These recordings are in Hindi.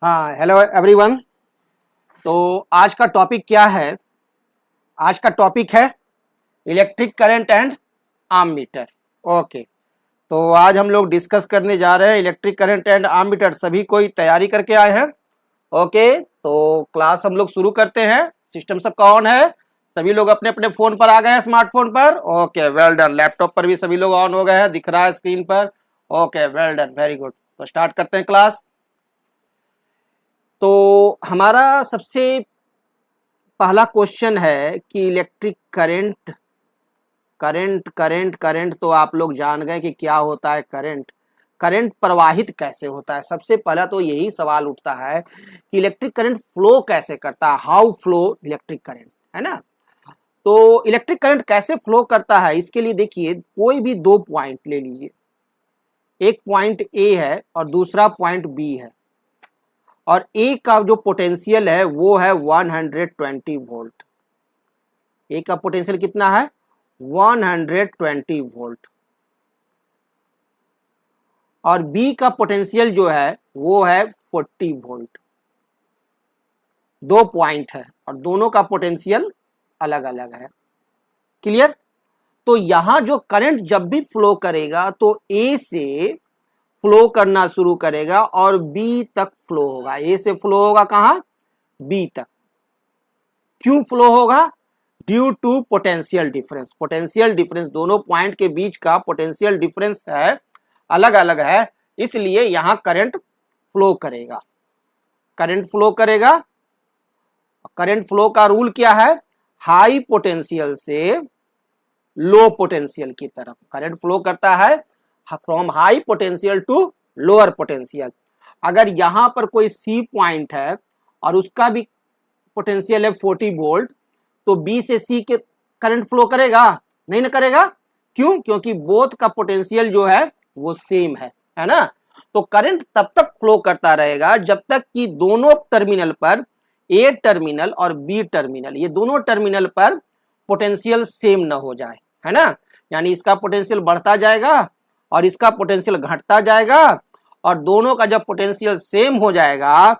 हाँ, हेलो एवरीवन। तो आज का टॉपिक क्या है? आज का टॉपिक है इलेक्ट्रिक करंट एंड आर्ममीटर। ओके, तो आज हम लोग डिस्कस करने जा रहे हैं इलेक्ट्रिक करंट एंड आर्ममीटर। सभी कोई तैयारी करके आए हैं? ओके, तो क्लास हम लोग शुरू करते हैं। सिस्टम सबका ऑन है? सभी लोग अपने अपने फोन पर आ गए हैं, स्मार्टफोन पर? Okay, well done. लैपटॉप पर भी सभी लोग ऑन हो गए हैं, दिख रहा है स्क्रीन पर। Okay, well done, very good. तो स्टार्ट करते हैं क्लास। तो हमारा सबसे पहला क्वेश्चन है कि electric current current current current तो आप लोग जान गए कि क्या होता है करंट। करंट प्रवाहित कैसे होता है? सबसे पहला तो यही सवाल उठता है कि इलेक्ट्रिक करंट फ्लो कैसे करता है, हाउ फ्लो इलेक्ट्रिक करंट, है ना। तो इलेक्ट्रिक करंट कैसे फ्लो करता है, इसके लिए देखिए कोई भी दो पॉइंट ले लीजिए। एक पॉइंट ए है और दूसरा पॉइंट बी है, और ए का जो पोटेंशियल है वो है 120 वोल्ट। ए का पोटेंशियल कितना है? 120 वोल्ट। और बी का पोटेंशियल जो है वो है 40 वोल्ट। दो पॉइंट है और दोनों का पोटेंशियल अलग अलग है। क्लियर? तो यहां जो करंट जब भी फ्लो करेगा तो ए से फ्लो करना शुरू करेगा और बी तक फ्लो होगा। ए से फ्लो होगा कहां? बी तक। क्यों फ्लो होगा? Due to potential difference. Potential difference, दोनों पॉइंट के बीच का पोटेंशियल डिफरेंस है, अलग अलग है, इसलिए यहां करंट फ्लो करेगा। करंट फ्लो करेगा। करंट फ्लो का रूल क्या है? हाई पोटेंशियल से लो पोटेंशियल की तरफ करंट फ्लो करता है, from high potential to lower potential. अगर यहां पर कोई सी पॉइंट है और उसका भी पोटेंशियल है 40 वोल्ट, तो बी से सी के करंट फ्लो करेगा? नहीं ना करेगा। क्यों? क्योंकि बोथ का पोटेंशियल जो है वो सेम है ना। तो करंट तब तक फ्लो करता रहेगा जब तक कि दोनों टर्मिनल पर, ए टर्मिनल और बी टर्मिनल, ये दोनों टर्मिनल पर पोटेंशियल सेम ना हो जाए, है ना। यानी इसका पोटेंशियल बढ़ता जाएगा और इसका पोटेंशियल घटता जाएगा, और दोनों का जब पोटेंशियल सेम हो जाएगा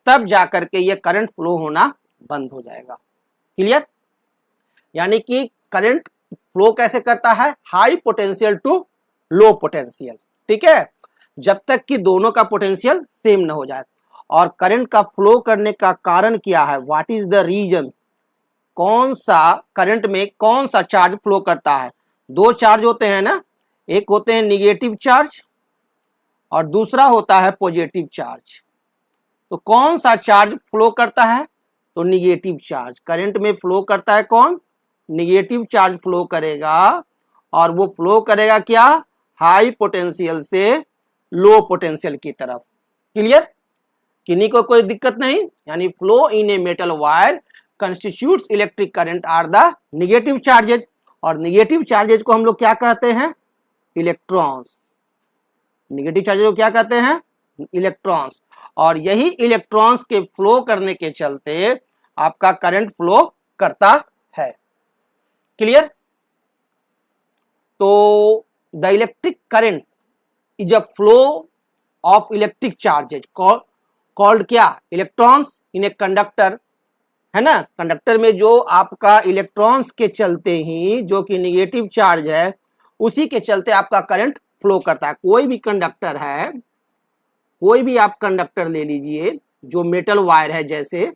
तब जाकर के ये करंट फ्लो होना बंद हो जाएगा। क्लियर? यानी कि करंट फ्लो कैसे करता है? High potential to low potential. ठीक है, जब तक कि दोनों का पोटेंशियल सेम ना हो जाए। और करंट का फ्लो करने का कारण क्या है? What is the reason? कौन सा करंट में कौन सा चार्ज फ्लो करता है? दो चार्ज होते हैं ना, एक होते हैं निगेटिव चार्ज और दूसरा होता है पॉजिटिव चार्ज। तो कौन सा चार्ज फ्लो करता है? तो निगेटिव चार्ज करंट में फ्लो करता है। कौन? निगेटिव चार्ज फ्लो करेगा, और वो फ्लो करेगा क्या? हाई पोटेंशियल से लो पोटेंशियल की तरफ। क्लियर? किन्हीं को कोई दिक्कत नहीं? यानी flow in a metal wire constitutes electric current are the negative charges, और निगेटिव चार्जेज को हम लोग क्या कहते हैं? इलेक्ट्रॉन्स। निगेटिव चार्जेज को क्या कहते हैं? इलेक्ट्रॉन्स। और यही इलेक्ट्रॉन्स के फ्लो करने के चलते आपका करंट फ्लो करता है। क्लियर? तो the electric current is a flow of electric charges called क्या? इलेक्ट्रॉन्स इन ए कंडक्टर, है ना। कंडक्टर में जो आपका इलेक्ट्रॉन्स के चलते ही, जो कि निगेटिव चार्ज है, उसी के चलते आपका करंट फ्लो करता है। कोई भी कंडक्टर है, कोई भी आप कंडक्टर ले लीजिए जो मेटल वायर है, जैसे,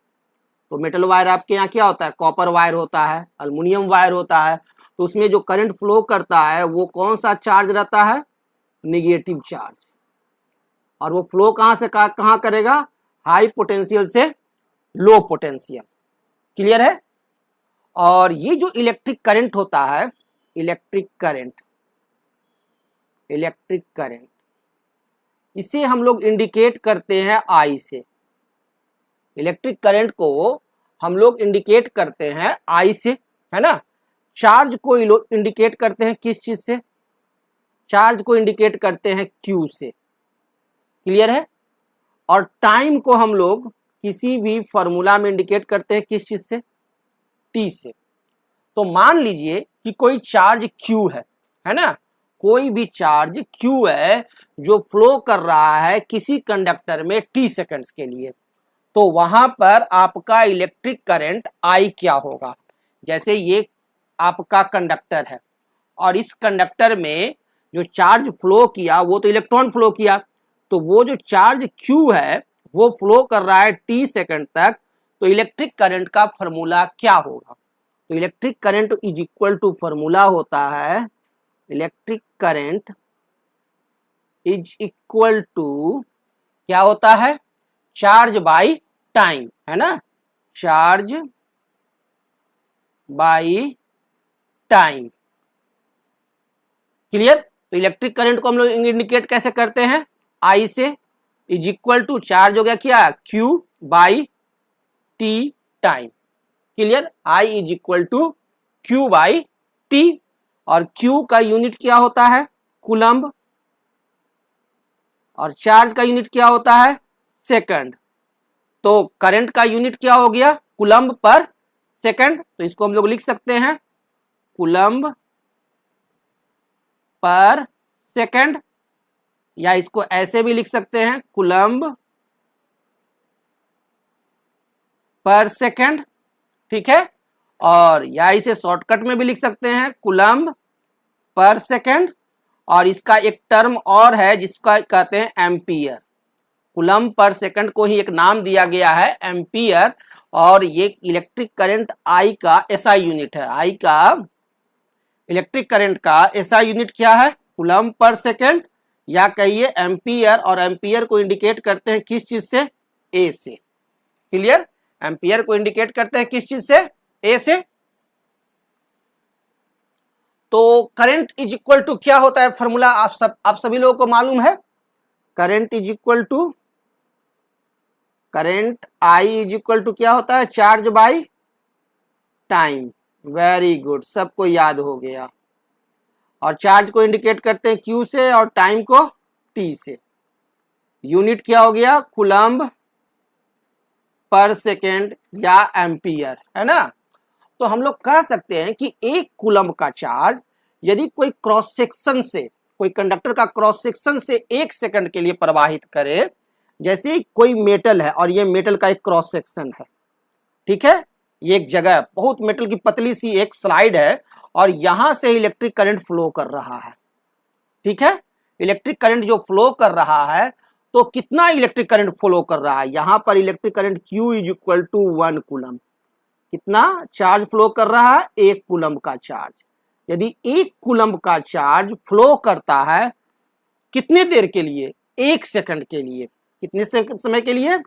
तो मेटल वायर आपके यहाँ क्या होता है? कॉपर वायर होता है, अल्युमिनियम वायर होता है। तो उसमें जो करंट फ्लो करता है वो कौन सा चार्ज रहता है? Negative charge. और वो फ्लो कहां से कहां करेगा? हाई पोटेंशियल से लो पोटेंशियल। क्लियर है? और ये जो इलेक्ट्रिक करंट होता है, इलेक्ट्रिक करंट, इलेक्ट्रिक करंट, इसे हम लोग इंडिकेट करते हैं आई से। इलेक्ट्रिक करंट को हम लोग इंडिकेट करते हैं आई से, है ना। चार्ज को इंडिकेट करते हैं किस चीज से? चार्ज को इंडिकेट करते हैं क्यू से। क्लियर है? और टाइम को हम लोग किसी भी फॉर्मूला में इंडिकेट करते हैं किस चीज से? टी से। तो मान लीजिए कि कोई चार्ज क्यू है ना, कोई भी चार्ज Q है जो फ्लो कर रहा है किसी कंडक्टर में t सेकंड्स के लिए, तो वहां पर आपका इलेक्ट्रिक करंट I क्या होगा। जैसे ये आपका कंडक्टर है और इस कंडक्टर में जो चार्ज फ्लो किया वो तो इलेक्ट्रॉन फ्लो किया, तो वो जो चार्ज Q है वो फ्लो कर रहा है t सेकंड तक, तो इलेक्ट्रिक करंट का फॉर्मूला क्या होगा। तो electric current is equal to formula होता है, electric current is equal to क्या होता है, चार्ज बाई टाइम, है ना, चार्ज बाई टाइम। क्लियर। तो इलेक्ट्रिक करंट को हम लोग इंडिकेट कैसे करते हैं, आई से, इज इक्वल टू चार्ज हो गया क्या, Q by T time. Clear. I is equal to Q by T, और Q का यूनिट क्या होता है, कूलम्ब, और चार्ज का यूनिट क्या होता है, सेकंड। तो करंट का यूनिट क्या हो गया, कूलम्ब पर सेकंड, तो इसको हम लोग लिख सकते हैं कूलम्ब पर सेकंड, या इसको ऐसे भी लिख सकते हैं कूलम्ब पर सेकंड, ठीक है। और या इसे शॉर्टकट में भी लिख सकते हैं कूलम्ब पर सेकंड, और इसका एक टर्म और है जिसका कहते हैं एम्पियर। कूलम्ब पर सेकंड को ही एक नाम दिया गया है एम्पियर, और ये इलेक्ट्रिक करंट I का SI यूनिट है। I का इलेक्ट्रिक करंट का SI यूनिट क्या है, कूलम्ब पर सेकंड, या कहिए एम्पियर, और एम्पियर को इंडिकेट करते हैं किस चीज से, A से। क्लियर। एम्पियर को इंडिकेट करते हैं किस चीज से, A से। तो करंट इज इक्वल टू क्या होता है, फॉर्मूला आप सभी लोगों को मालूम है, current is equal to, current I is equal to क्या होता है, charge by time. Very good, सबको याद हो गया। और चार्ज को इंडिकेट करते हैं Q से और टाइम को T से। यूनिट क्या हो गया, कूलम्ब पर सेकेंड या एम्पियर, है ना। तो हम लोग कह सकते हैं कि एक कूलम्ब का चार्ज यदि कोई क्रॉस सेक्शन से, कोई कंडक्टर का क्रॉस सेक्शन से 1 सेकंड के लिए प्रवाहित करे, जैसे कोई मेटल है और ये मेटल का एक क्रॉस सेक्शन है, ठीक है, ये एक जगह बहुत मेटल की पतली सी एक स्लाइड है और यहां से इलेक्ट्रिक करंट फ्लो कर रहा है, ठीक है। इलेक्ट्रिक करंट जो फ्लो कर रहा है, तो कितना इलेक्ट्रिक करंट फ्लो कर रहा है, यहां पर electric current Q is equal to 1 coulomb. कितना चार्ज फ्लो कर रहा है, 1 कूलम्ब का चार्ज। यदि 1 कूलम्ब का चार्ज फ्लो करता है कितने देर के लिए, 1 सेकंड के लिए, कितने समय के लिए,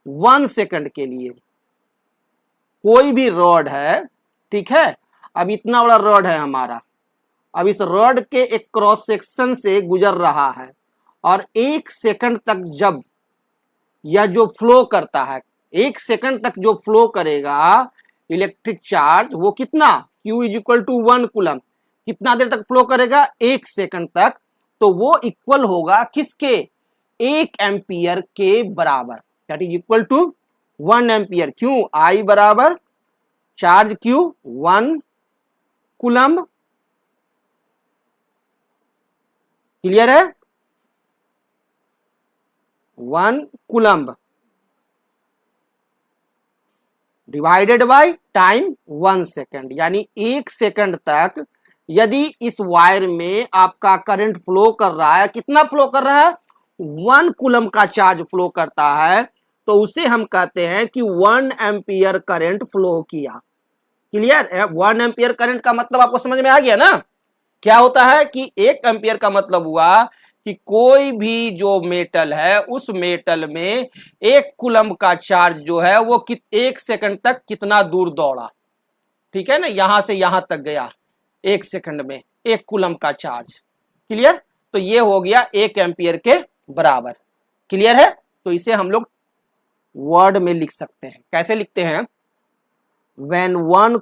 1 सेकंड के लिए। कोई भी रॉड है, ठीक है, अब इतना बड़ा रॉड है हमारा, अब इस रॉड के एक क्रॉस सेक्शन से गुजर रहा है, और 1 सेकंड तक जब यह जो फ्लो करता है, 1 सेकंड तक जो फ्लो करेगा इलेक्ट्रिक चार्ज, वो कितना, Q is equal to 1 coulomb, कितना देर तक फ्लो करेगा, 1 सेकंड तक, तो वो इक्वल होगा किसके, 1 एम्पियर के बराबर, that is equal to 1 ampere. क्यों, I बराबर चार्ज Q 1 कूलम्ब। क्लियर है, 1 coulomb divided by time 1 second, यानी 1 सेकंड तक यदि इस वायर में आपका करंट फ्लो कर रहा है, कितना फ्लो कर रहा है, 1 कूलम्ब का चार्ज फ्लो करता है, तो उसे हम कहते हैं कि 1 एम्पियर करंट फ्लो किया। क्लियर है, 1 एम्पियर करंट का मतलब आपको समझ में आ गया ना, क्या होता है कि 1 एम्पियर का मतलब हुआ कि कोई भी जो मेटल है उस मेटल में 1 कूलम्ब का चार्ज जो है वो 1 सेकंड तक कितना दूर दौड़ा, ठीक है ना, यहां से यहां तक गया 1 सेकंड में 1 कूलम्ब का चार्ज। क्लियर। तो ये हो गया 1 एम्पियर के बराबर। क्लियर है। तो इसे हम लोग वर्ड में लिख सकते हैं, कैसे लिखते हैं, when 1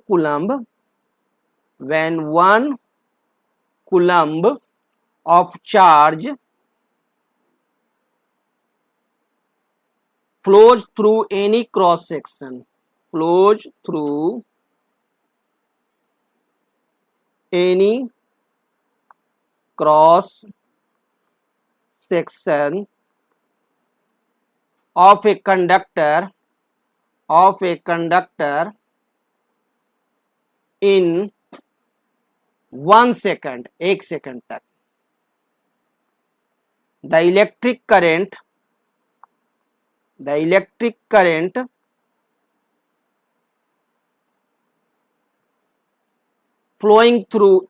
coulomb of charge flows through any cross section, flows through any cross section of a conductor in 1 second, 1 second तक, the electric current flowing through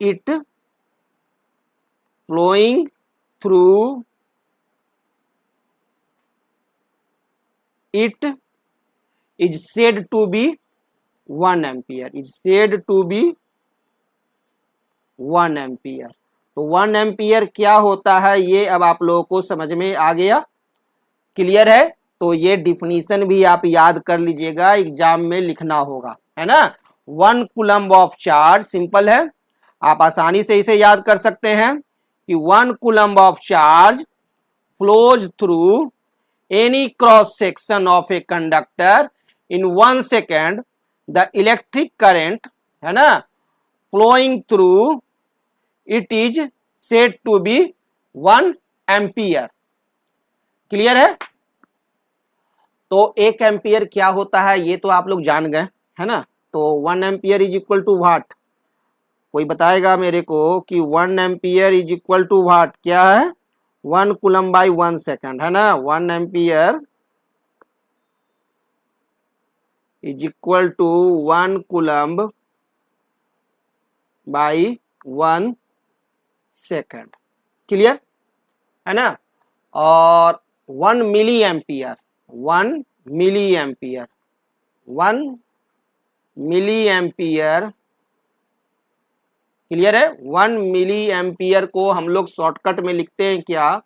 it is said to be 1 ampere, तो 1 एम्पियर क्या होता है ये अब आप लोगों को समझ में आ गया, क्लियर है। तो ये डिफिनीशन भी आप याद कर लीजिएगा, एग्जाम में लिखना होगा, है ना। 1 कूलम्ब ऑफ चार्ज, सिंपल है, आप आसानी से इसे याद कर सकते हैं कि 1 coulomb of charge flows through any cross section of a conductor in 1 second, the electric current, है ना, flowing through it is said to be 1 ampere, clear है। तो 1 एम्पियर क्या होता है ये तो आप लोग जान गए, है ना। तो 1 ampere is equal to what, कोई बताएगा मेरे को कि 1 ampere is equal to what, क्या है, 1 कूलम्ब बाई 1 सेकेंड, है ना। 1 ampere is equal to 1 coulomb by 1 second, clear है ना। और 1 milli ampere, 1 milli ampere, clear है। 1 मिली एम्पियर को हम लोग शॉर्टकट में लिखते हैं क्या,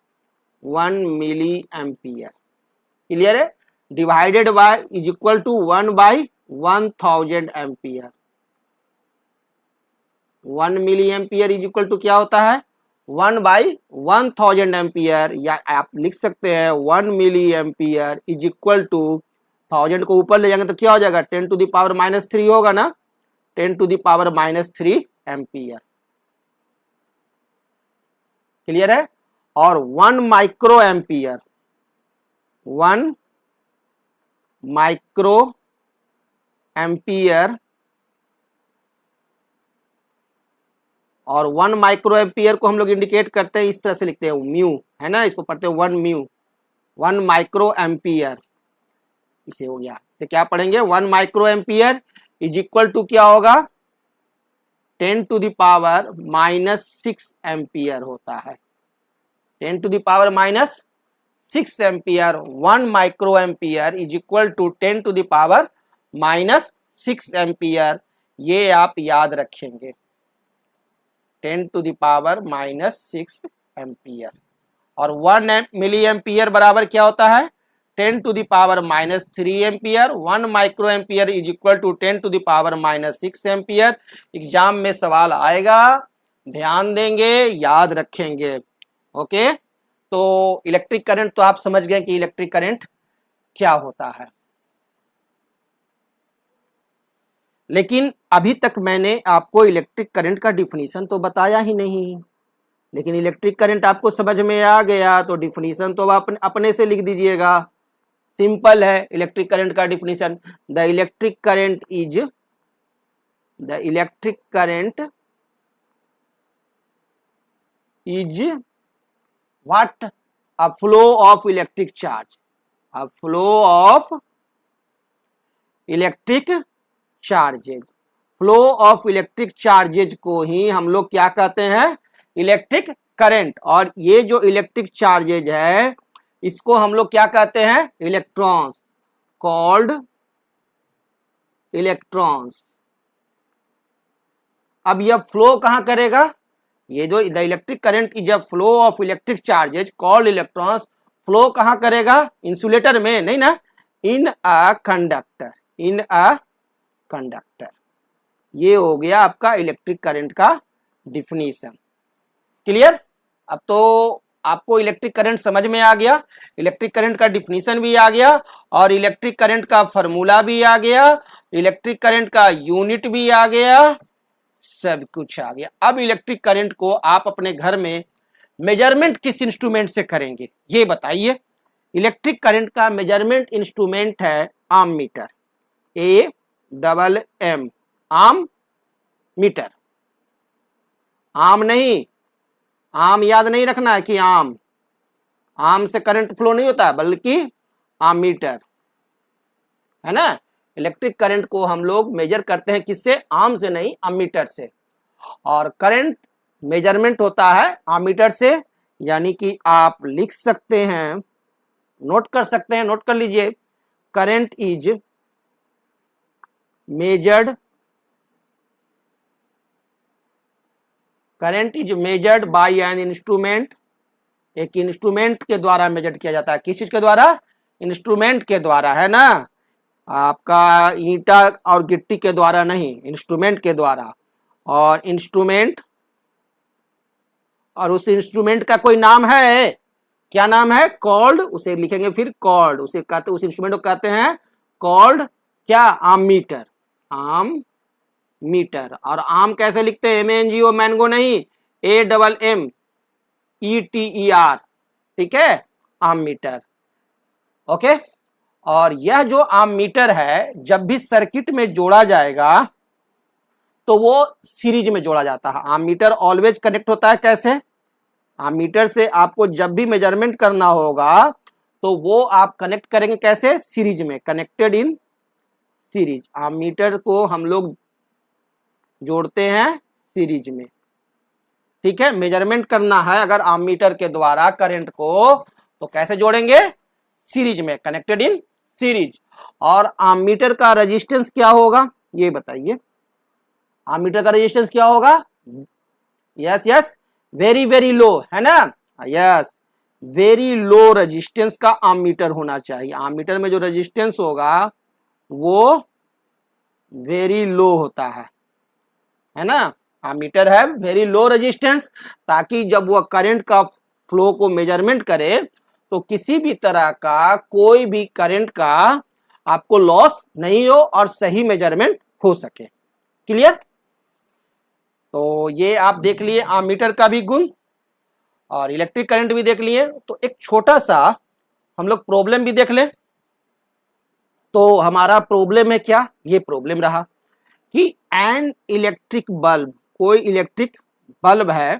1 मिली एम्पियर, क्लियर है, divided by is equal to 1 by 1000 ampere. 1 milli ampere is equal to क्या होता है, 1 बाई 1000 एम्पियर, या आप लिख सकते हैं 1 milli ampere is equal to 1000 को ऊपर ले जाएंगे तो क्या हो जाएगा, 10 टू द पावर -3 होगा ना, 10 to the power -3 ampere, clear है। और 1 माइक्रो एम्पियर, 1 माइक्रो एम्पियर, और 1 माइक्रो एम्पियर को हम लोग इंडिकेट करते हैं, इस तरह से लिखते हैं म्यू, है ना, इसको पढ़ते हैं 1 म्यू, 1 माइक्रो एम्पियर, इसे हो गया, तो क्या पढ़ेंगे, 1 micro ampere is equal to क्या होगा, 10 टू द पावर -6 एम्पियर होता है, 10 to the power -6 ampere. 1 micro ampere is equal to 10 to the power -6 ampere, ये आप याद रखेंगे, 10 टू द पावर -6 एम्पियर। और 1 मिली एम्पियर बराबर क्या होता है, 10 to the power -3 ampere. 1 micro ampere is equal to 10 to the power -6 ampere. Exam में सवाल आएगा, ध्यान देंगे, याद रखेंगे, ओके। तो इलेक्ट्रिक करंट तो आप समझ गए कि इलेक्ट्रिक करंट क्या होता है, लेकिन अभी तक मैंने आपको इलेक्ट्रिक करंट का डिफिनीशन तो बताया ही नहीं। लेकिन इलेक्ट्रिक करंट आपको समझ में आ गया तो डिफिनीशन तो आप अपने से लिख दीजिएगा, सिंपल है। इलेक्ट्रिक करंट का definition, the electric current is what, a flow of electric charge, a flow of electric charges, flow of electric charges को ही हम लोग क्या कहते हैं, इलेक्ट्रिक करंट। और ये जो इलेक्ट्रिक चार्जेज है इसको हम लोग क्या कहते हैं, इलेक्ट्रॉन्स, कॉल्ड इलेक्ट्रॉन्स। अब यह फ्लो कहां करेगा, ये जो the electric current is a flow of electric charges called electrons, flow कहां करेगा, इंसुलेटर में नहीं ना, इन a conductor, in a conductor. ये हो गया आपका इलेक्ट्रिक करंट का डिफिनीशन, क्लियर। अब तो आपको इलेक्ट्रिक करंट समझ में आ गया, इलेक्ट्रिक करंट का डिफिनीशन भी आ गया, और इलेक्ट्रिक करंट का फॉर्मूला भी आ गया, इलेक्ट्रिक करंट का यूनिट भी आ गया, सब कुछ आ गया। अब इलेक्ट्रिक करंट को आप अपने घर में मेजरमेंट किस इंस्ट्रूमेंट से करेंगे ये बताइए। इलेक्ट्रिक करंट का मेजरमेंट इंस्ट्रूमेंट है आम मीटर, AMM, आम मीटर। आम नहीं, आम याद नहीं रखना है कि आम से करंट फ्लो नहीं होता बल्कि आमीटर, है ना। इलेक्ट्रिक करंट को हम लोग मेजर करते हैं किससे, आम से नहीं, अमीटर से। और करंट मेजरमेंट होता है आमीटर से, यानी कि आप लिख सकते हैं, नोट कर सकते हैं, नोट कर लीजिए, current is measured, current is measured by an instrument, एक इंस्ट्रूमेंट के द्वारा मेजर किया जाता है। किस चीज के द्वारा, इंस्ट्रूमेंट के द्वारा, है ना, आपका ईंटा और गिट्टी के द्वारा नहीं, इंस्ट्रूमेंट के द्वारा। और इंस्ट्रूमेंट, और उस इंस्ट्रूमेंट का कोई नाम है, क्या नाम है, कॉल्ड, उसे लिखेंगे फिर कॉल्ड, उसे कहते, उस इंस्ट्रूमेंट को कहते हैं कॉल्ड क्या, आमीटर, आम मीटर। और आम कैसे लिखते हैं, MANGO, मैंगो नहीं, AMMETER, ठीक है, आम मीटर। ओके। और यह जो आम मीटर है जब भी सर्किट में जोड़ा जाएगा तो वो सीरीज में जोड़ा जाता है। आम मीटर ऑलवेज कनेक्ट होता है कैसे, आम मीटर से आपको जब भी मेजरमेंट करना होगा तो वो आप कनेक्ट करेंगे कैसे, सीरीज में, कनेक्टेड इन सीरीज। आम मीटर को हम लोग जोड़ते हैं सीरीज में, ठीक है। मेजरमेंट करना है अगर आमीटर के द्वारा करंट को तो कैसे जोड़ेंगे, सीरीज में, कनेक्टेड इन सीरीज। और आमीटर का रेजिस्टेंस क्या होगा ये बताइए, आमीटर का रेजिस्टेंस क्या होगा, yes yes, very very low, है ना, यस, वेरी लो रेजिस्टेंस का आमीटर होना चाहिए। आमीटर में जो रेजिस्टेंस होगा वो वेरी लो होता है ना, आमीटर है वेरी लो रेजिस्टेंस, ताकि जब वह करंट का फ्लो को मेजरमेंट करे तो किसी भी तरह का कोई भी करंट का आपको लॉस नहीं हो और सही मेजरमेंट हो सके। क्लियर। तो ये आप देख लिए आमीटर का भी गुण और इलेक्ट्रिक करंट भी देख लिए। तो एक छोटा सा हम लोग प्रॉब्लम भी देख लें। तो हमारा प्रॉब्लम है क्या, ये प्रॉब्लम रहा कि एन इलेक्ट्रिक बल्ब, कोई इलेक्ट्रिक बल्ब है,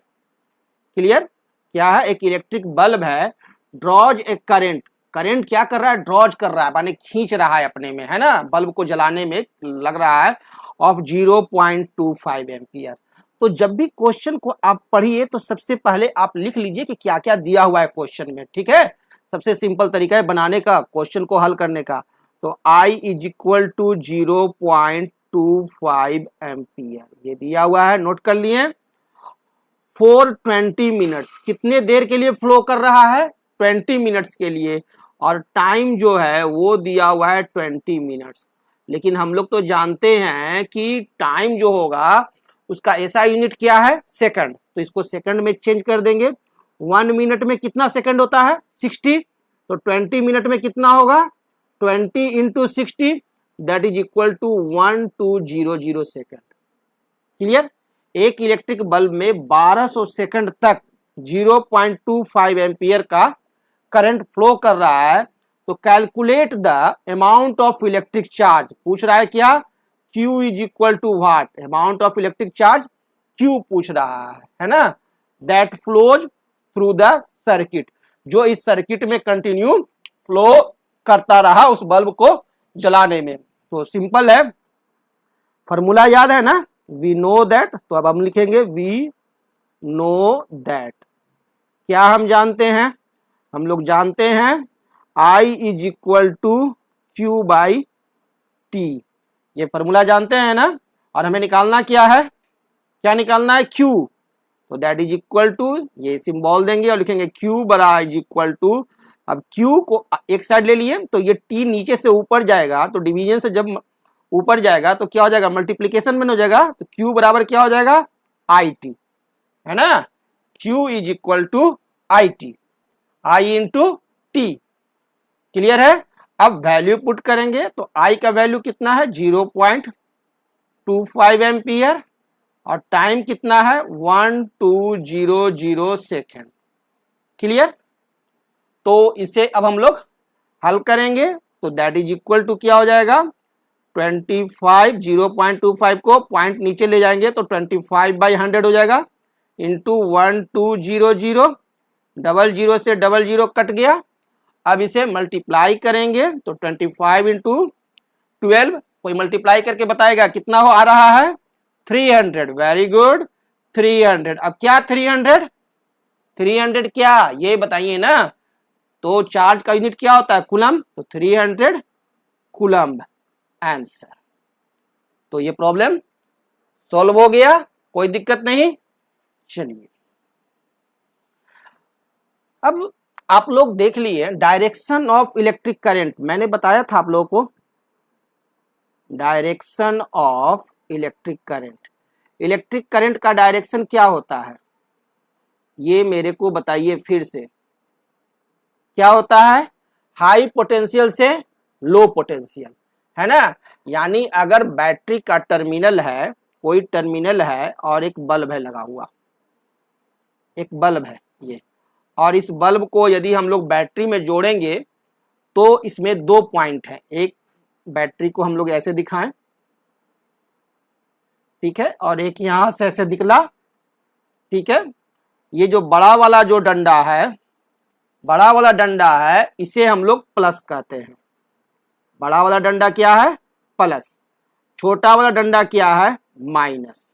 क्लियर, क्या है, एक इलेक्ट्रिक बल्ब है, ड्रॉज ए करंट, करंट क्या कर रहा है, ड्रॉज कर रहा है, माने खींच रहा है अपने में, है ना, बल्ब को जलाने में लग रहा है, ऑफ 0.25 एम्पियर। तो जब भी क्वेश्चन को आप पढ़िए तो सबसे पहले आप लिख लीजिए कि क्या क्या दिया हुआ है क्वेश्चन में, ठीक है। सबसे सिंपल तरीका है बनाने का, क्वेश्चन को हल करने का। तो I is equal to 0.25 ampere, ये दिया हुआ है, नोट कर लिए। 420 मिनट्स, कितने देर के लिए फ्लो कर रहा है, 20 मिनट्स के लिए, और टाइम जो है वो दिया हुआ है 20 मिनट्स। लेकिन हम लोग तो जानते हैं कि टाइम जो होगा उसका ऐसा यूनिट क्या है, सेकंड, तो इसको सेकंड में चेंज कर देंगे। 1 मिनट में कितना सेकंड होता है, 60, तो 20 मिनट में कितना होगा, 20 into 60, that is equal to 1200 second. Clear. एक इलेक्ट्रिक बल्ब में 1200 सेकंड तक 0.25 एम्पियर का करंट फ्लो कर रहा है। तो calculate the amount of electric charge, पूछ रहा है क्या, Q is equal to what, amount of electric charge Q पूछ रहा है ना, that flows through the circuit, जो इस सर्किट में कंटिन्यू फ्लो करता रहा उस बल्ब को जलाने में। तो सिंपल है, फॉर्मूला याद है ना, वी नो दैट, तो अब हम लिखेंगे वी नो दैट, क्या हम जानते हैं, हम लोग जानते हैं I is equal to Q by T, ये फॉर्मूला जानते हैं ना। और हमें निकालना क्या है, क्या निकालना है, Q, तो दैट इज इक्वल टू, ये सिंबल देंगे और लिखेंगे Q बराबर इज इक्वल टू, अब Q को एक साइड ले लिए तो ये T नीचे से ऊपर जाएगा, तो डिवीजन से जब ऊपर जाएगा तो क्या हो जाएगा, मल्टीप्लीकेशन में हो जाएगा, तो Q बराबर क्या हो जाएगा, IT, है ना, Q is equal to IT, I into T. Clear है। अब वैल्यू पुट करेंगे तो I का वैल्यू कितना है, 0.25 एम्पियर, और टाइम कितना है, 1200 सेकेंड। क्लियर। तो इसे अब हम लोग हल करेंगे तो दैट इज इक्वल टू क्या हो जाएगा 25 0.25 को पॉइंट नीचे ले जाएंगे तो 25/100 हो जाएगा इंटू 1200 डबल जीरो से डबल जीरो कट गया। अब इसे मल्टीप्लाई करेंगे तो 25 इंटू 12 कोई मल्टीप्लाई करके बताएगा कितना हो आ रहा है 300। Very good 300। अब क्या 300 क्या ये बताइए ना। तो चार्ज का यूनिट क्या होता है कूलम तो 300 कूलम आंसर। तो ये प्रॉब्लम सॉल्व हो गया कोई दिक्कत नहीं। चलिए अब आप लोग देख लिए डायरेक्शन ऑफ इलेक्ट्रिक करंट। मैंने बताया था आप लोगों को direction of electric current. Electric current का डायरेक्शन क्या होता है ये मेरे को बताइए फिर से। क्या होता है हाई पोटेंशियल से लो पोटेंशियल है ना। यानी अगर बैटरी का टर्मिनल है कोई टर्मिनल है और एक बल्ब है लगा हुआ एक बल्ब है ये और इस बल्ब को यदि हम लोग बैटरी में जोड़ेंगे तो इसमें 2 पॉइंट है। एक बैटरी को हम लोग ऐसे दिखाएं ठीक है और एक यहां से ऐसे दिखला ठीक है। ये जो बड़ा वाला जो डंडा है बड़ा वाला डंडा है इसे हम लोग प्लस कहते हैं। बड़ा वाला डंडा क्या है प्लस छोटा वाला डंडा क्या है माइनस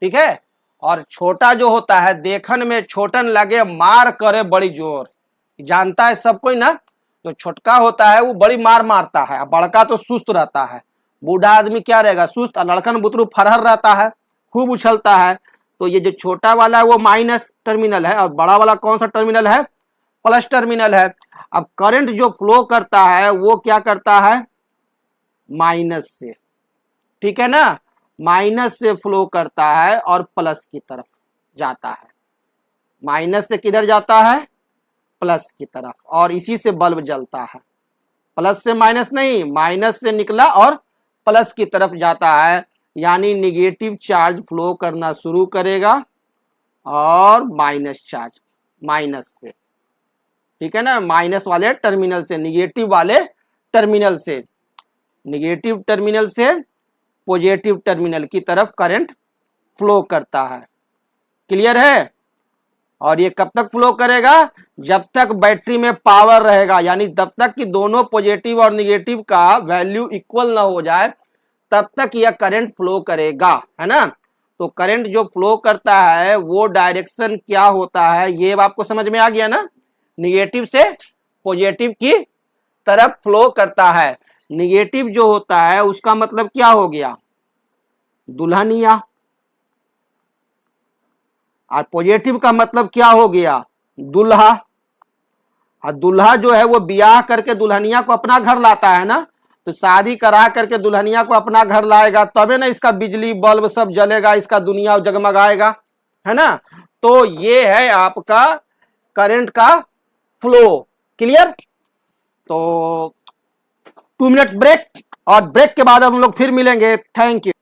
ठीक है। और छोटा जो होता है देखन में छोटन लगे मार करे बड़ी जोर जानता है सब कोई ना। जो छोटका होता है वो बड़ी मार मारता है बड़का तो सुस्त रहता है। बूढ़ा आदमी क्या रहेगा सुस्त और लड़कन बुतरू फरहर रहता है खूब उछलता है। तो ये जो छोटा वाला है वो माइनस टर्मिनल है और बड़ा वाला कौन सा टर्मिनल है प्लस टर्मिनल है। अब करंट जो फ्लो करता है वो क्या करता है माइनस से ठीक है ना। माइनस से फ्लो करता है और प्लस की तरफ जाता है। माइनस से किधर जाता है प्लस की तरफ और इसी से बल्ब जलता है। प्लस से माइनस नहीं माइनस से निकला और प्लस की तरफ जाता है। यानी निगेटिव चार्ज फ्लो करना शुरू करेगा और माइनस चार्ज माइनस से ठीक है ना माइनस वाले टर्मिनल से निगेटिव वाले टर्मिनल से निगेटिव टर्मिनल से पॉजिटिव टर्मिनल की तरफ करंट फ्लो करता है। क्लियर है। और ये कब तक फ्लो करेगा जब तक बैटरी में पावर रहेगा यानी तब तक कि दोनों पॉजिटिव और निगेटिव का वैल्यू इक्वल ना हो जाए तब तक यह करंट फ्लो करेगा है ना। तो करंट जो फ्लो करता है वो डायरेक्शन क्या होता है ये आपको समझ में आ गया ना। निगेटिव से पॉजिटिव की तरफ फ्लो करता है। निगेटिव जो होता है उसका मतलब क्या हो गया दुल्हनिया और पॉजिटिव का मतलब क्या हो गया दुल्हा। और दुल्हा जो है वो ब्याह करके दुल्हनिया को अपना घर लाता है ना। तो शादी करा करके दुल्हनिया को अपना घर लाएगा तबे ना इसका बिजली बल्ब सब जलेगा इसका दुनिया जगमगाएगा है ना। तो ये है आपका करंट का फ्लो। क्लियर। तो 2 मिनट ब्रेक और ब्रेक के बाद हम लोग फिर मिलेंगे। Thank you.